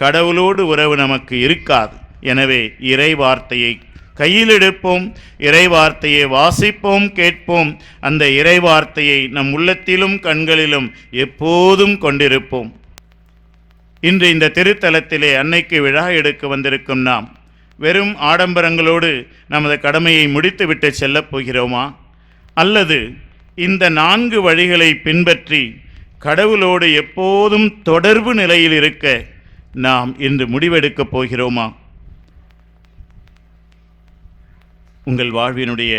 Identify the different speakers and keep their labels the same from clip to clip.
Speaker 1: கடவுளோடு உறவு நமக்கு இருக்காது. எனவே இறை வார்த்தையை கையில் எடுப்போம், இறை வார்த்தையை வாசிப்போம், கேட்போம். அந்த இறை வார்த்தையை நம் உள்ளத்திலும் கண்களிலும் எப்போதும் கொண்டிருப்போம். இன்று இந்த திருத்தலத்திலே அன்னைக்கு விழா எடுக்க வந்திருக்கும் நாம் வெறும் ஆடம்பரங்களோடு நமது கடமையை முடித்துவிட்டு செல்லப் போகிறோமா? அல்லது இந்த 4 வழிகளை பின்பற்றி கடவுளோடு எப்போதும் தொடர்பு நிலையில் இருக்க நாம் இன்று முடிவெடுக்கப் போகிறோமா? உங்கள் வாழ்வினுடைய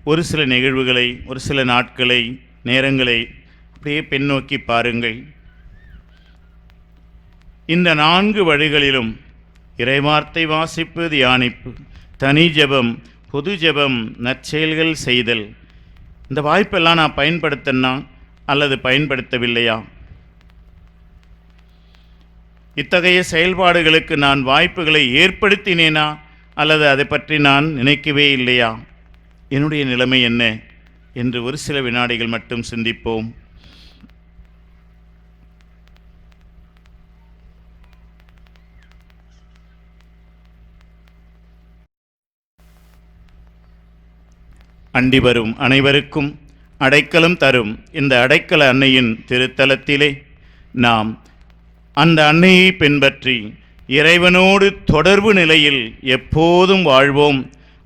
Speaker 1: ஒரு சில நிகழ்வுகளை, ஒரு சில நாட்களை, நேரங்களை அப்படியே பின்னோக்கி பாருங்கள். இந்த 4 வழிகளிலும் இறைவார்த்தை வாசிப்பு, தியானிப்பு, தனி ஜெபம், பொது ஜெபம், நற்செயல்கள் செய்தல், இந்த வாய்ப்பெல்லாம் நான் பயன்படுத்தினா அல்லது பயன்படுத்தவில்லையா? இத்தகைய செயல்பாடுகளுக்கு நான் வாய்ப்புகளை ஏற்படுத்தினேனா அல்லது அதை பற்றி நான் நினைக்கவே இல்லையா? என்னுடைய நிலைமை என்ன என்று ஒரு சில வினாடிகள் மட்டும் சிந்திப்போம். அண்டி வரும் அனைவருக்கும் அடைக்கலம் தரும் இந்த அடைக்கல அன்னையின் திருத்தலத்திலே நாம் அந்த அன்னையை பின்பற்றி இறைவனோடு தொடர்பு நிலையில் எப்போதும் வாழ்வோம்.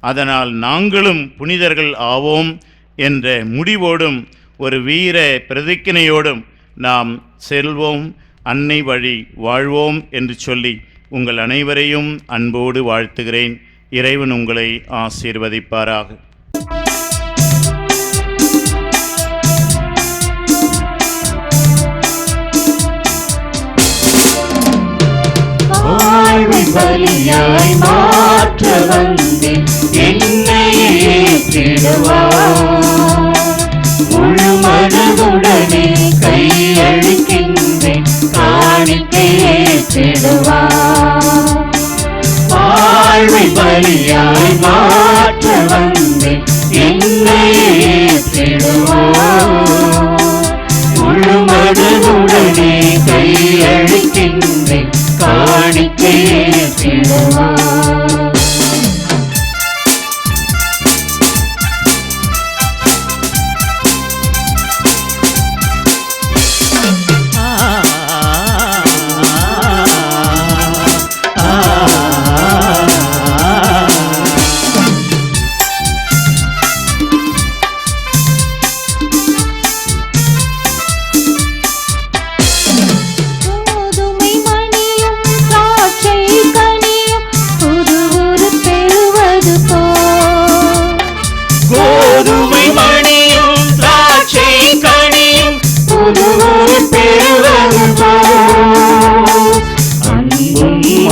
Speaker 1: அதனால் நாங்களும் புனிதர்கள் ஆவோம் என்ற முடிவோடும் ஒரு வீர பிரதிக்கினையோடும் நாம் செல்வோம், அன்னை வழி வாழ்வோம் என்று சொல்லி உங்கள் அனைவரையும் அன்போடு வாழ்த்துகிறேன். இறைவன் உங்களை ஆசீர்வதிப்பாராக.
Speaker 2: பலியாய் மாற்ற வந்து என்னையே ஏற்றிடுவார். முழு மனதுடனே கையளிக்கின்றேன், காணிக்கை ஏற்றிடுவார். வாழ்வை பலியாய் மாற்ற வந்து என்னையே ஏற்றிடுவார். முழு மனதுடனே கையளிக்கின்றேன், காணிக்கை ஏற்றிடுவார்.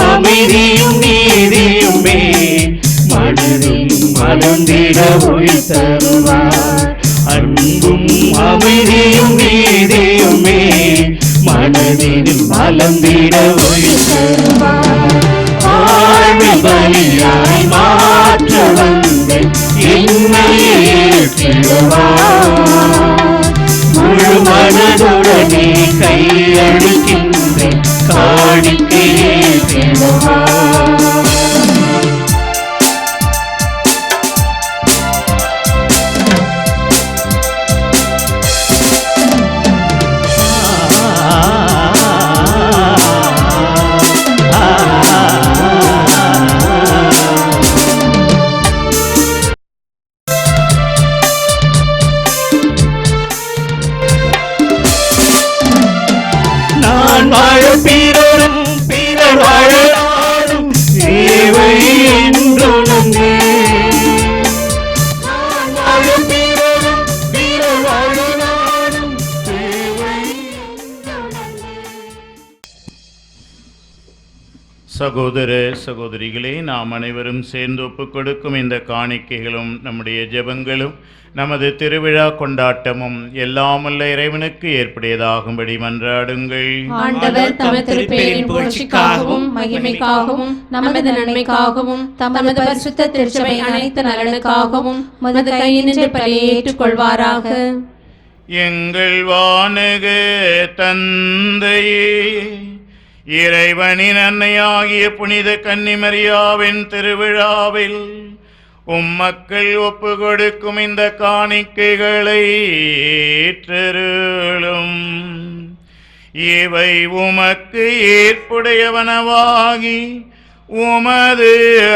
Speaker 2: அமைதியும் நீதியுமே மனதில் மலர்ந்திட ஒளி தருவார். அன்பும் அமைதியும் நீதியுமே மனதில் மலர்ந்திட ஒளி தருவார். வாழ்வை பலியாய் மாற்ற வந்து என்னையே ஏற்றிடுவார். முழு மனதுடனே கையளிக்கின்றேன், காணிக்கை ஏற்றிடுவார். நான் வாழ பிறரும் பிறர் வாழ நாடும் சேவை என்றுணர்ந்தே. நான் வாழ பிறரும் பிறர் வாழ நாடும் சேவை என்றுணர்ந்தே.
Speaker 1: சகோதர சகோதரிகளே, நாம் அனைவரும் சேர்ந்து ஒப்புக் கொடுக்கும் இந்த காணிக்கைகளும் நம்முடைய ஜெபங்களும் நமது திருவிழா கொண்டாட்டமும் எல்லாமல்ல இறைவனுக்கு ஏற்புடையதாகும்படி மன்றாடுங்கள்.
Speaker 3: ஆண்டவர் தமது திருப்பெயரின் புகழ்ச்சிக்காகவும் மகிமைக்காகவும் நமது நன்மைக்காகவும் தமது பரிசுத்த திருச்சபை அனைத்து நலனுக்காகவும் உமது கையினின்று பலியை ஏற்றுக்கொள்வாராக.
Speaker 1: எங்கள் வானக தந்தையே, இறைவனின் அன்னையாகிய புனித கன்னிமரியாவின் திருவிழாவில் உம்மக்கள் ஒப்பு கொடுக்கும் இந்த காணிக்கைகளை ஏற்றருளும். இவை உமக்கு ஏற்புடையவனவாகி உமது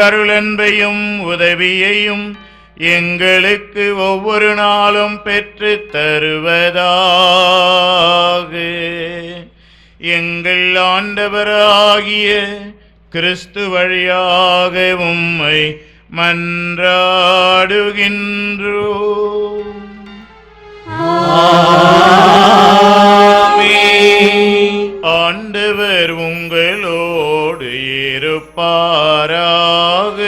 Speaker 1: அருளன்பையும் உதவியையும் எங்களுக்கு ஒவ்வொரு நாளும் பெற்று தருவதாக. எங்கள் ஆண்டவராகிய கிறிஸ்து வழியாக உம்மை மன்றாடுகின்றோம். ஆண்டவர் உங்களோடு இருப்பாராக.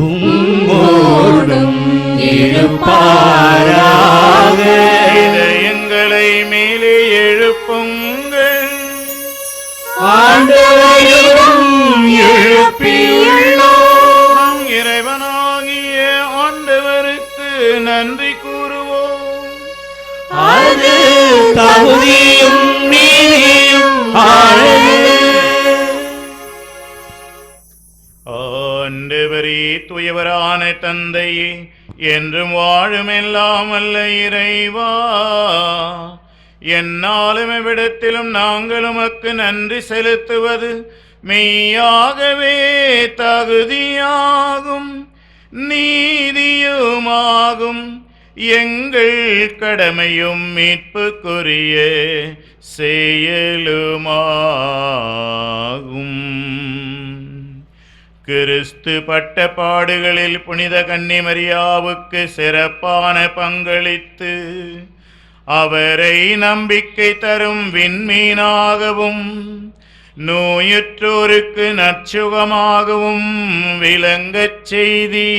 Speaker 2: உம்மோடும் இருப்பாராக.
Speaker 1: இதயங்களை மேலே எழுப்புங்கள்.
Speaker 2: ஆண்டவரையும் எழுப்பியுள்ளோம்.
Speaker 1: இறைவனாகிய ஆண்டவருக்கு நன்றி கூறுவோம்.
Speaker 2: அது தகுதியும் நீதியும் ஆனது.
Speaker 1: ஆண்டவரே, தூயவரான தந்தையே, என்றும் வாழும் எல்லாம் அல்ல இறைவா, என்னாலும் எவ்விடத்திலும் நாங்கள் உமக்கு நன்றி செலுத்துவது மெய்யாகவே தகுதியாகும் நீதியுமாகும். எங்கள் கடமையும் மீட்புக்குரிய செயலுமாகும். கிறிஸ்து பட்ட பாடுகளில் புனித கன்னிமரியாவுக்கு சிறப்பான பங்களித்து அவரை நம்பிக்கை தரும் விண்மீனாகவும் நோயுற்றோருக்கு நற்சுகமாகவும் விளங்கச் செய்தி.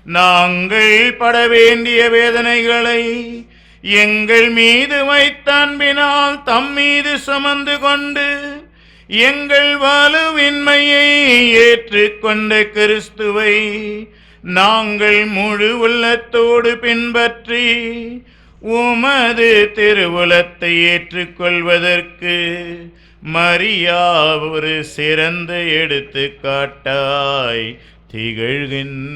Speaker 1: நாங்கள் பட வேண்டிய வேதனைகளை எங்கள் மீது வைத்த அன்பினால் தம் மீது சுமந்து கொண்டு எங்கள் வலுவின்மையை ஏற்றுக்கொண்ட கிறிஸ்துவை நாங்கள் முழு உள்ளத்தோடு பின்பற்றி உமது திருவுலத்தை ஏற்றுக்கொள்வதற்கு மரியா ஒரு சிறந்த எடுத்துக்காட்டாய் திகழ்கின்றார்.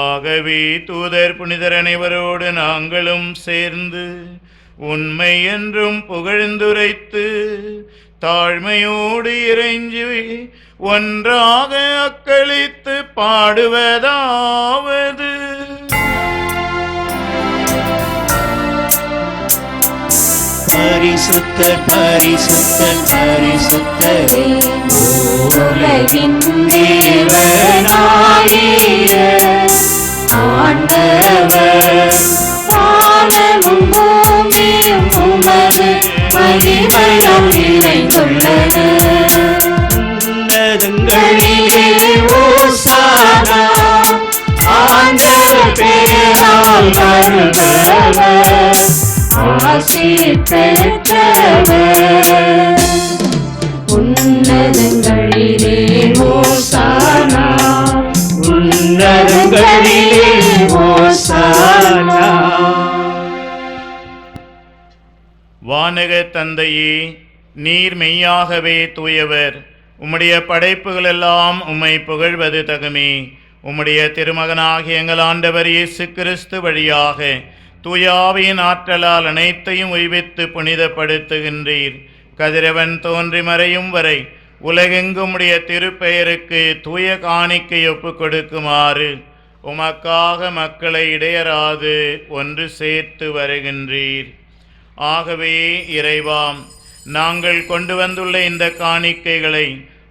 Speaker 1: ஆகவே தூதர் புனிதர் அனைவரோடு நாங்களும் சேர்ந்து உண்மை என்றும் புகழ்ந்துரைத்து தாழ்மையோடு இறைஞ்சி ஒன்றாக அக்களித்து பாடுவதாவது.
Speaker 2: பரிசுத்தர் பரிசுத்தர் பரிசுத்தரே, உலகின் தேவனாகிய ஆண்டவர், வானமும் பூமியும் உமது மகிமையால் நிறைந்துள்ளன. உன்னதங்களிலே ஓசானா, ஆண்டவர் பெயரால் வருபவர், ஆசி பெற்றவர். உன்னதங்களிலே ஓசானா, உன்னதங்களிலே ஓசானா.
Speaker 1: வானக தந்தையே, நீர் மெய்யாகவே தூயவர். உம்முடைய படைப்புகள் எல்லாம் உம்மை புகழ்வது தகுமே. உம்முடைய திருமகனாகிய எங்கள் ஆண்டவர் இயேசு கிறிஸ்து வழியாக தூயாவின் ஆற்றலால் அனைத்தையும் உய்வித்து புனிதப்படுத்துகின்றீர். கதிரவன் தோன்றி மறையும் வரை உலகெங்கும் உடைய திருப்பெயருக்கு தூய காணிக்கை ஒப்பு கொடுக்குமாறு உமக்காக மக்களை இடையராது ஒன்று சேர்த்து வருகின்றீர். ஆகவே இறைவாம், நாங்கள் கொண்டு வந்துள்ள இந்த காணிக்கைகளை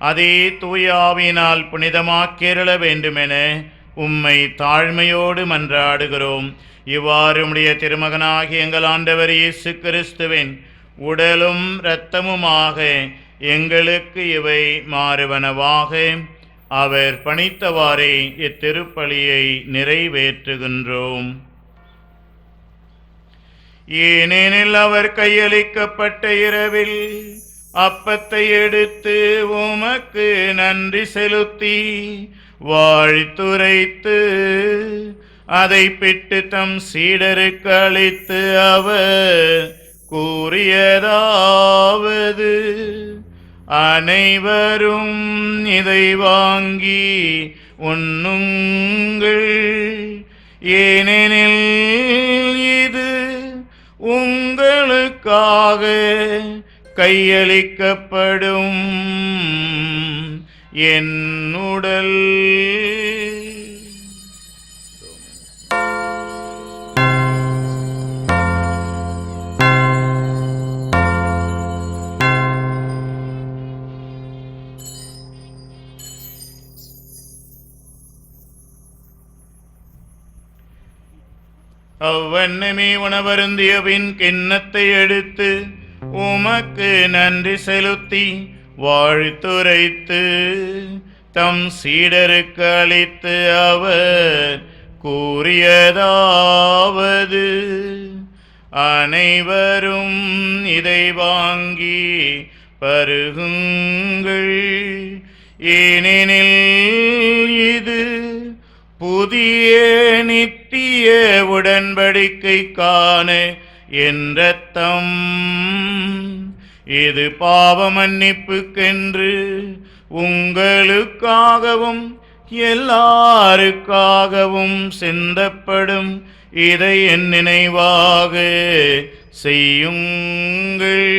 Speaker 1: அதே தூயாவினால் புனிதமாக்கியருள வேண்டுமென உம்மை தாழ்மையோடு மன்றாடுகிறோம். இவ்வாறு உம்முடைய திருமகனாகிய எங்கள் ஆண்டவர் இயேசு கிறிஸ்துவின் உடலும் இரத்தமுமாக எங்களுக்கு இவை மாறுவனவாக அவர் பணித்தவாறே இத்திருப்பலியை நிறைவேற்றுகின்றோம். ஏனெனில் அவர் கையளிக்கப்பட்ட இரவில் அப்பத்தை எடுத்து உமக்கு நன்றி செலுத்தி வாழ்த்துரைத்து அதை பிட்டு தம் சீடருக்கு அளித்து அவர் கூறியதாவது, அனைவரும் இதை வாங்கி உண்ணுங்கள், ஏனெனில் இது உங்களுக்காக கையளிக்கப்படும் என் உடல். அவ்வண்ணமே உணவருந்திய பின் கிண்ணத்தை எடுத்து உமக்கு நன்றி செலுத்தி வாழ்த்துரைத்து தம் சீடருக்கு அளித்து அவர் கூறியதாவது, அனைவரும் இதை வாங்கி பருகுங்கள், ஏனெனில் இது புதிய நித்திய உடன்படிக்கைக்கான என் இரத்தம். இது பாவ மன்னிப்புக்கென்று உங்களுக்காகவும் எல்லாருக்காகவும் சிந்தப்படும். இதை என் நினைவாக செய்யுங்கள்.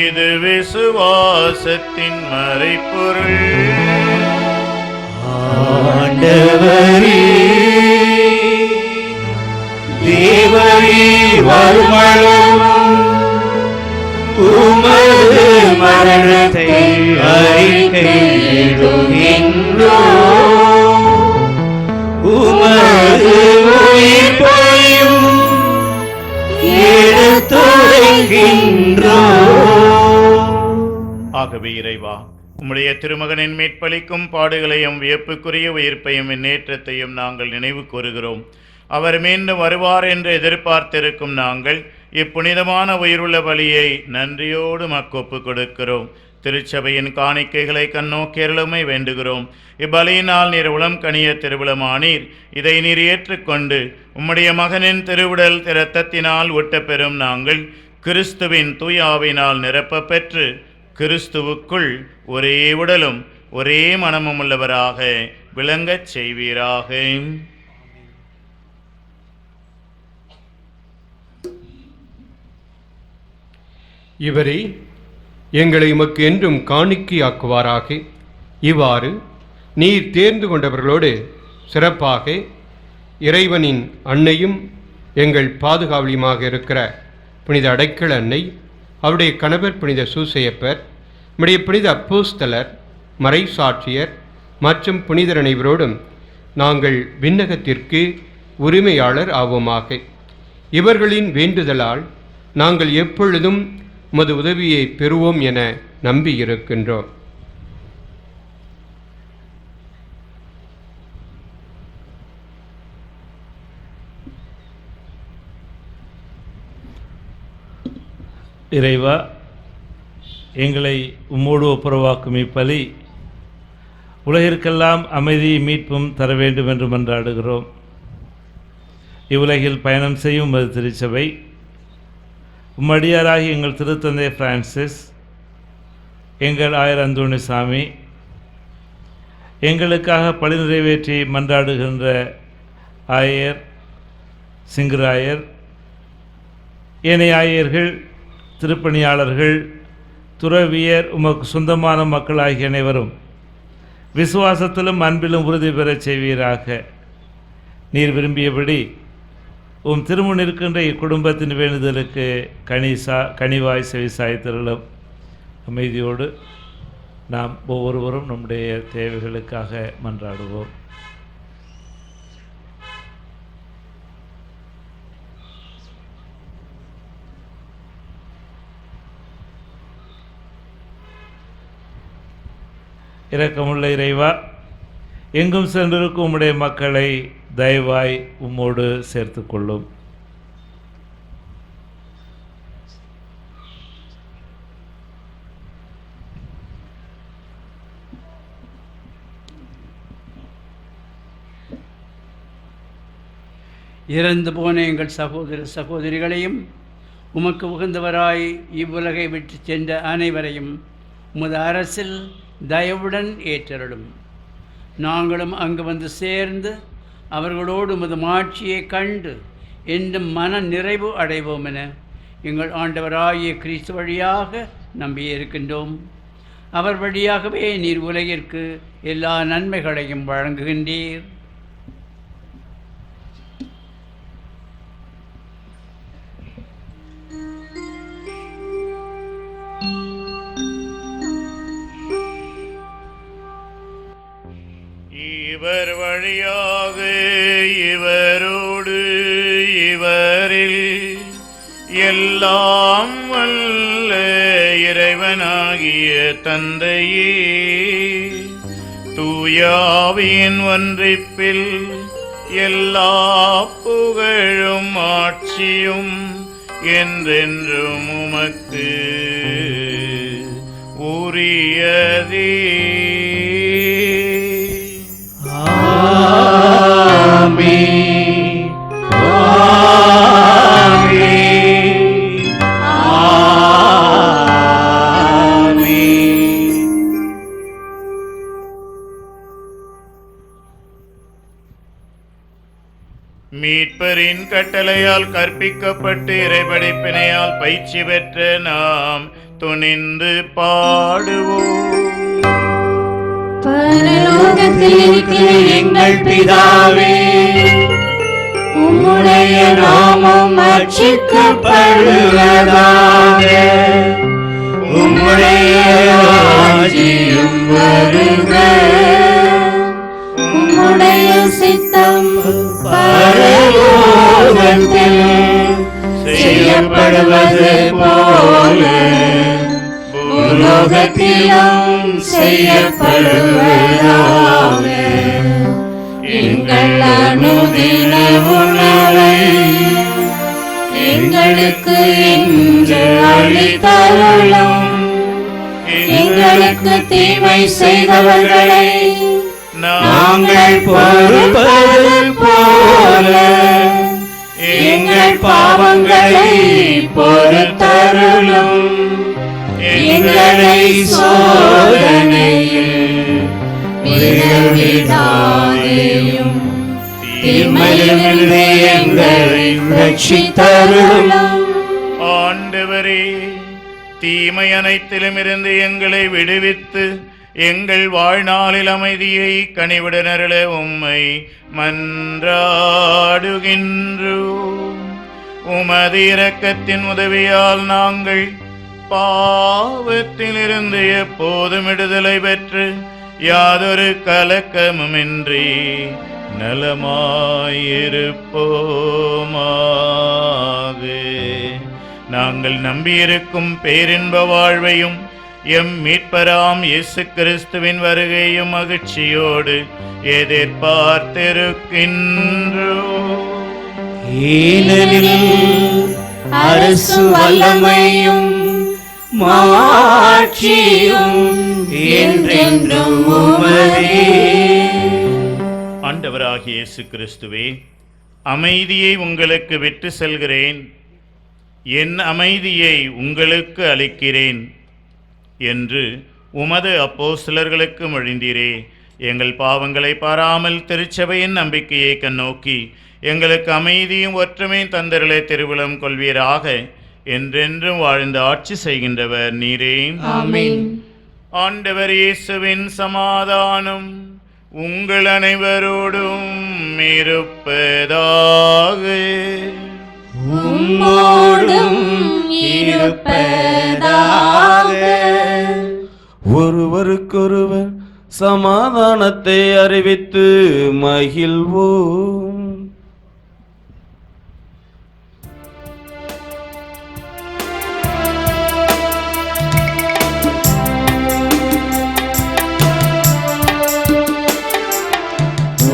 Speaker 1: இது விசுவாசத்தின் மறைபொருள்.
Speaker 2: ஆண்டவரே, தேவரே, வருமளவும் உமது மரணத்தை அறிக்கையிடுகின்றோம், உமது உயிர்ப்பையும்
Speaker 1: ஆகவே இறைவா, உம்முடைய திருமகனின் மீட்பளிக்கும் பாடுகளையும் வியப்புக்குரிய உயிர்ப்பையும் முன்னேற்றத்தையும் நாங்கள் நினைவு கூறுகிறோம். அவர் மீண்டும் வருவார் என்று எதிர்பார்த்திருக்கும் நாங்கள் இப்புனிதமான உயிருள்ள பலியை நன்றியோடு மக்கொப்பு கொடுக்கிறோம். திருச்சபையின் காணிக்கைகளை கண்ணோக்கியருளுமை வேண்டுகிறோம். இப்பலியினால் நீர் உளம் கனிய திருவிழமானீர். இதை நீர் ஏற்றுக்கொண்டு உம்முடைய மகனின் திருவுடல் இரத்தத்தினால் ஒட்டப்பெறும் நாங்கள் கிறிஸ்துவின் தூயாவினால் நிரப்ப பெற்று கிறிஸ்துவுக்குள் ஒரே உடலும் ஒரே மனமும் உள்ளவராக விளங்கச் செய்வீராக.
Speaker 4: இவரே எங்களை உமக்கு என்றும் காணிக்கையாக்குவாராக. இவ்வாறு நீர் தேர்ந்து கொண்டவர்களோடு சிறப்பாக இறைவனின் அன்னையும் எங்கள் பாதுகாவலியுமாக இருக்கிற புனித அடைக்கல அன்னை, அவருடைய கணவர் புனித சூசையப்பர், நம்முடைய புனித அப்போஸ்தலர், மறைசாட்சியர் மற்றும் புனிதர் அனைவரோடும் நாங்கள் விண்ணகத்திற்கு உரிமையாளர் ஆவோமாக. இவர்களின் வேண்டுதலால் நாங்கள் எப்பொழுதும் உமது உதவியை பெறுவோம் என நம்பியிருக்கின்றோம்.
Speaker 5: இறைவா, எங்களை உம்மோடு ஒப்புரவாக்கும் இப்பலி உலகிற்கெல்லாம் அமைதியை மீட்பும் தர வேண்டும் என்று மன்றாடுகிறோம். இவ்வுலகில் பயணம் செய்யும் உமது திருச்சபை உம்மடியாராகி எங்கள் திருத்தந்தை பிரான்சிஸ், எங்கள் ஆயர் அந்தோணிசாமி, எங்களுக்காக பணி நிறைவேற்றி மன்றாடுகின்ற ஆயர் சிங்கராயர், ஏனைய ஆயர்கள், திருப்பணியாளர்கள், துறவியர், உமக்கு சொந்தமான மக்கள் ஆகிய அனைவரும் விசுவாசத்திலும் அன்பிலும் உறுதி பெறச் செய்வீராக. நீர் விரும்பியபடி உம் திருமுன் இருக்கின்ற இக்குடும்பத்தின் வேண்டுதலுக்கு கனிவாய் செவிசாய்த்திரளும். அமைதியோடு நாம் ஒவ்வொருவரும் நம்முடைய தேவைகளுக்காக மன்றாடுவோம். இரக்கமுள்ள இறைவா, எங்கும் சென்றிருக்கும் உம்முடைய மக்களை தயவாய் உம்மோடு சேர்த்து கொள்ளும்.
Speaker 6: இறந்து போன எங்கள் சகோதர சகோதரிகளையும் உமக்கு உகந்தவராய் இவ்வுலகை விட்டு சென்ற அனைவரையும் உமது அரசில் தயவுடன் ஏற்றருளும். நாங்களும் அங்கு வந்து சேர்ந்து அவர்களோடு உமது மாட்சியை கண்டு என்றும் மன நிறைவு அடைவோம் என எங்கள் ஆண்டவராகிய கிறிஸ்து வழியாக நம்பியிருக்கின்றோம். அவர் வழியாகவே நீர் உலகிற்கு எல்லா நன்மைகளையும் வழங்குகின்றீர்.
Speaker 1: இவர் வழியாக இவரோடு இவரில் எல்லாம் வல்ல இறைவனாகிய தந்தையே, தூயாவியின் ஒன்றிப்பில் எல்லா புகழும் ஆட்சியும் என்றென்றும் உமக்கு உரியதே.
Speaker 2: ஆமென். ஆமென். ஆமென்.
Speaker 1: மீட்பரின் கட்டளையால் கற்பிக்கப்பட்டு இறைபடைப்பினையால் பயிற்சி பெற்ற நாம் துணிந்து பாடுவோம்.
Speaker 3: பரலோகத்தில் இருக்கிற
Speaker 2: எங்கள் பிதாவே, உம்முடைய நாமம் அர்ச்சிக்கப்படுவதாக. உம்முடைய ராஜ்யம் வருக.
Speaker 3: உம்முடைய சித்தம்
Speaker 2: பரலோகத்தில் செய்யப்படுவது போல பூலோகத்திலும் செய்யப்படுவதாக. எங்கள் அனுதின உணவை எங்களுக்கு இன்று அளித்தருளும். எங்களுக்கு தீமை செய்தவர்களை நாங்கள் பொறுப்பது போல எங்கள் பாவங்களை பொறுத்தருளும். எங்களை சோதனையில் விழவிடாதேயும், தீமையிலிருந்து எங்களை ரட்சித்தருளும்.
Speaker 1: ஆண்டவரே, தீமை அனைத்திலும் இருந்து எங்களை விடுவித்து எங்கள் வாழ்நாளில் அமைதியை கனிவுடனருள உம்மை மன்றாடுகின்றோம். உமது இரக்கத்தின் உதவியால் நாங்கள் பாவத்திலிருந்து எப்போதும் விடுதலை பெற்று யாதொரு கலக்கமுமின்றி நலமாயிருப்போமாக. நாங்கள் நம்பியிருக்கும் பேரின்ப வாழ்வையும் எம் மீட்பராம் இயேசு கிறிஸ்துவின் வருகையும் மகிழ்ச்சியோடு எதிர்பார்த்திருக்கின்றோம்.
Speaker 2: ஏனெனில் அரசு வல்லமையும் மாட்சியும் என்றென்றும் உமதே.
Speaker 1: ஆண்டவராகிய இயேசு கிறிஸ்துவே, அமைதியை உங்களுக்கு விட்டு செல்கிறேன், என் அமைதியை உங்களுக்கு அளிக்கிறேன் என்று உமது அப்போஸ்தலர்களுக்கு மொழிந்தீரே. எங்கள் பாவங்களை பாராமல் திருச்சபையின் நம்பிக்கையை கண்ணோக்கி எங்களுக்கு அமைதியும் ஒற்றுமையும் தந்தருளை திருவிழம் கொள்வீராக. என்றென்றும் வாழ்ந்து ஆட்சி செய்கின்றவர் நீரே.
Speaker 3: ஆமென்.
Speaker 1: ஆண்டவர் இயேசுவின் சமாதானம் உங்கள் அனைவரோடும் இருப்பதாக.
Speaker 3: உம்மோடும் இருப்பதாக.
Speaker 2: ஒருவருக்கொருவர் சமாதானத்தை அறிவித்து மகிழ்வோம்.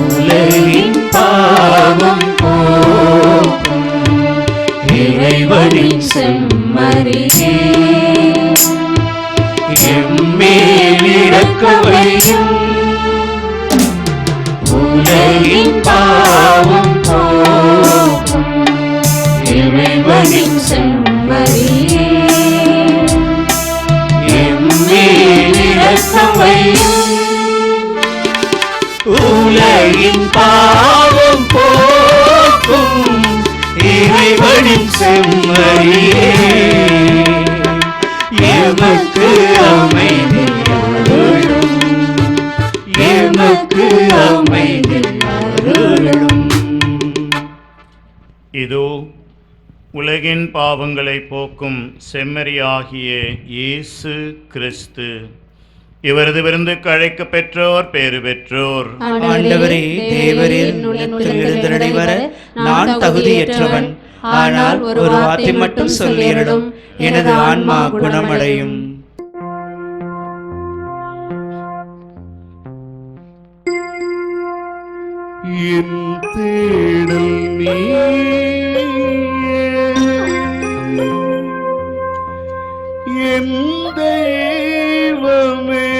Speaker 2: உலகின் பாவம் போக்கும் இறைவனின் செம்மறியே, எம்மேல் இரக்கமையும். உலகின் பாவம் செம்மறியே எமக்கு அமைதி அருளும் எமக்கு அமைதி அருளும்.
Speaker 1: இதோ உலகின் பாவங்களை போக்கும் செம்மறியாகிய இயேசு கிறிஸ்து. இவரது விருந்துக்கு அழைக்க பெற்றோர் பேறு பெற்றோர்.
Speaker 3: ஆண்டவரே, தேவரீர் உள்ளத்தில் எழுந்தருளி வர நான் தகுதியற்றவன். ஆனால் ஒரு வார்த்தை மட்டும் சொல்லியருளும், எனது ஆன்மா குணமடையும்.
Speaker 2: என் தேடல் நீ என் தெய்வமே,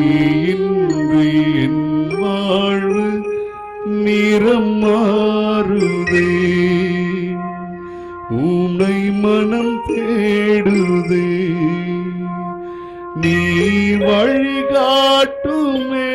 Speaker 2: நீயின்றி என் வாழ்வு நிறம் மாறுதே, உன்னை மனம் தேடுதே, நீ வழிகாட்டுமே.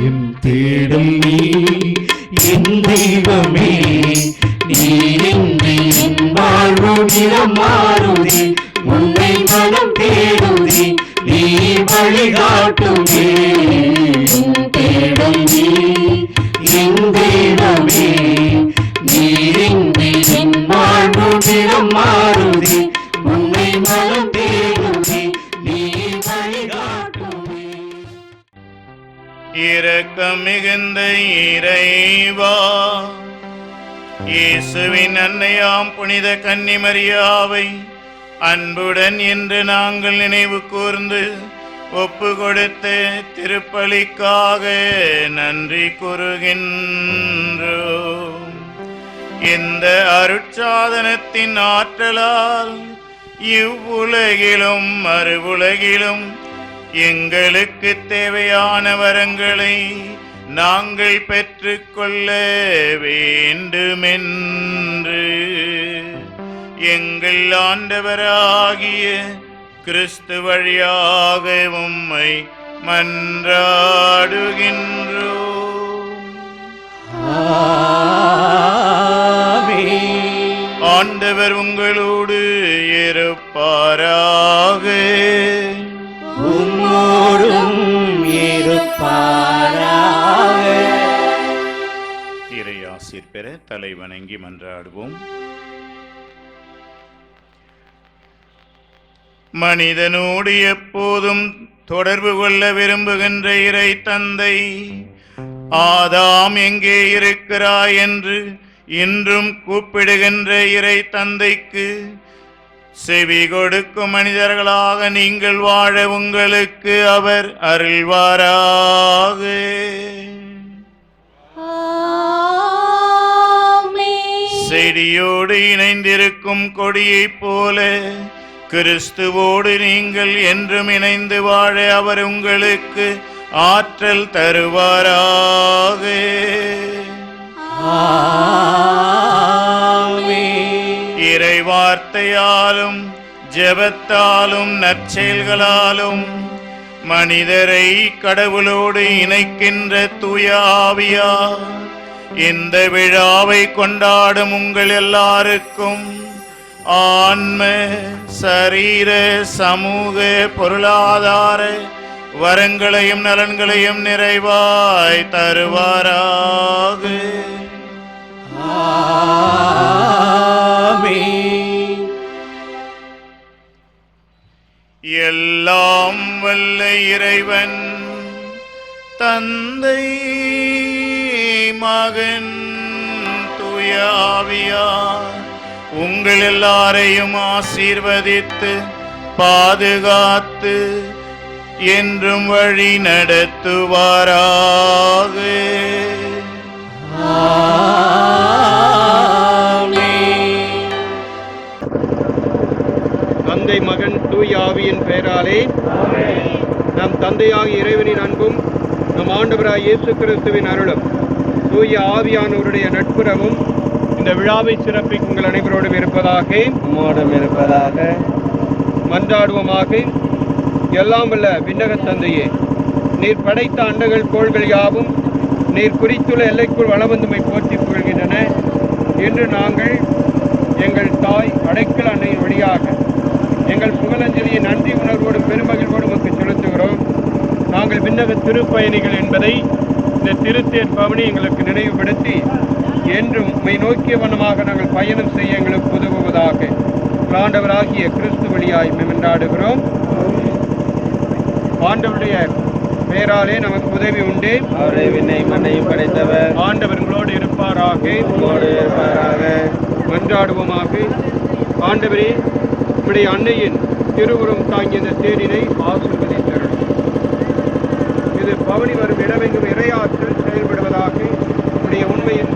Speaker 2: என் தேடல் நீ என் தெய்வமே, நீரின்றி என் வாழ்வு நிறம் மாறுதே, உன்னை மனம் தேடுதே, நீ வழிகாட்டுமே. என் தேடல் நீ என் தெய்வமே, நீரின்றி என் வாழ்வு நிறம் மாறுதே, உன்னை மனம் தேடுதே, நீ வழிகாட்டுமே.
Speaker 1: இரக்கம் மிகுந்த இறைவா, இயேசுவின் அன்னையாம் புனித கன்னிமரியாவை அன்புடன் என்று நாங்கள் நினைவு கூர்ந்து ஒப்பு கொடுத்த திருப்பலிக்காக நன்றி கூறுகின்றோம். இந்த அருட்சாதனத்தின் ஆற்றலால் இவ்வுலகிலும் மறுவுலகிலும் எங்களுக்கு தேவையான வரங்களை நாங்கள் பெற்றுக்கொள்ள வேண்டுமென்று எங்கள் ஆண்டவராகிய கிறிஸ்து வழியாக உம்மை மன்றாடுகின்றோம். ஆண்டவர் உங்களோடு இருப்பாராக.
Speaker 2: உம்மோடும் இருப்பாராக.
Speaker 1: இறையாசிர் பெற தலை வணங்கி மன்றாடுவோம். மனிதனோடு எப்போதும் தொடர்பு கொள்ள விரும்புகின்ற இறை தந்தை, ஆதாம் எங்கே இருக்கிறாய் என்று இன்றும் கூப்பிடுகின்ற இறை தந்தைக்கு செவி கொடுக்கும் மனிதர்களாக நீங்கள் வாழ உங்களுக்கு அவர் அருள்வாராக. செடியோடு இணைந்திருக்கும் கொடியைப் போல கிறிஸ்துவோடு நீங்கள் என்றும் இணைந்து வாழ அவர் உங்களுக்கு ஆற்றல் தருவாராக. இறை வார்த்தையாலும் ஜெபத்தாலும் நற்செயல்களாலும் மனிதரை கடவுளோடு இணைக்கின்ற தூய ஆவியார் இந்த விழாவை கொண்டாடும் உங்கள் எல்லாருக்கும் ஆன்ம, சரீர, சமூக, பொருளாதார வரங்களையும் நலன்களையும் நிறைவாய் தருவாராக. எல்லாம் வல்ல இறைவன் தந்தை, மகன், தூய ஆவியார் உங்கள் எல்லாரையும் ஆசீர்வதித்து பாதுகாத்து என்றும் வழி நடத்துவாராக.
Speaker 4: தந்தை மகன் தூய ஆவியின் பெயராலே நம் தந்தையாகிய இறைவனின் அன்பும் நம் ஆண்டவராய் இயேசு கிறிஸ்துவின் அருளும் தூய ஆவியானவருடைய நட்புறவும் இந்த விழாவை சிறப்பிக்கும் உங்கள் அனைவரோடும் இருப்பதாக.
Speaker 3: உம்மோடும் இருப்பதாக.
Speaker 4: மன்றாடுவோமாக. எல்லாம் வல்ல விண்ணக தந்தையே, நீர் படைத்த அண்டங்கள் கோள்கள் யாவும் நீர் குறித்துள்ள எல்லைக்குள் வளவந்துமை போற்றி புகழ்கின்றன. இன்று நாங்கள் எங்கள் தாய் அடைக்கல அன்னையின் வழியாக எங்கள் புகழஞ்சலியை நன்றி உணர்வோடும் பெருமகிழ்வோடு உமக்கு செலுத்துகிறோம். நாங்கள் விண்ணக திருப்பயணிகள் என்பதை இந்த திருத்தேர் பவனி எங்களுக்கு நினைவுபடுத்தி என்றும் உம்மை நோக்கிய வண்ணமாக நாங்கள் பயணம் செய்ய எங்களுக்கு உதவுவதாக. ஆண்டவராகிய கிறிஸ்து வழியாய் மன்றாடுகிறோம். ஆண்டவருடைய பெயராலே நமக்கு உதவி உண்டு.
Speaker 3: அவரை விண்ணை மண்ணையும் படைத்தவர்.
Speaker 4: ஆண்டவர்களோடு இருப்பாராக. மன்றாடுவோமாக. ஆண்டவரே, உம்முடைய அன்னையின் திருவுருவம் தாங்கிய இந்த தேரினை ஆசீர்வதித்தருளும். இது பவனி வரும் இடமெங்கும் இறையாற்றல் செயல்படுவதாக உம்முடைய உண்மையின்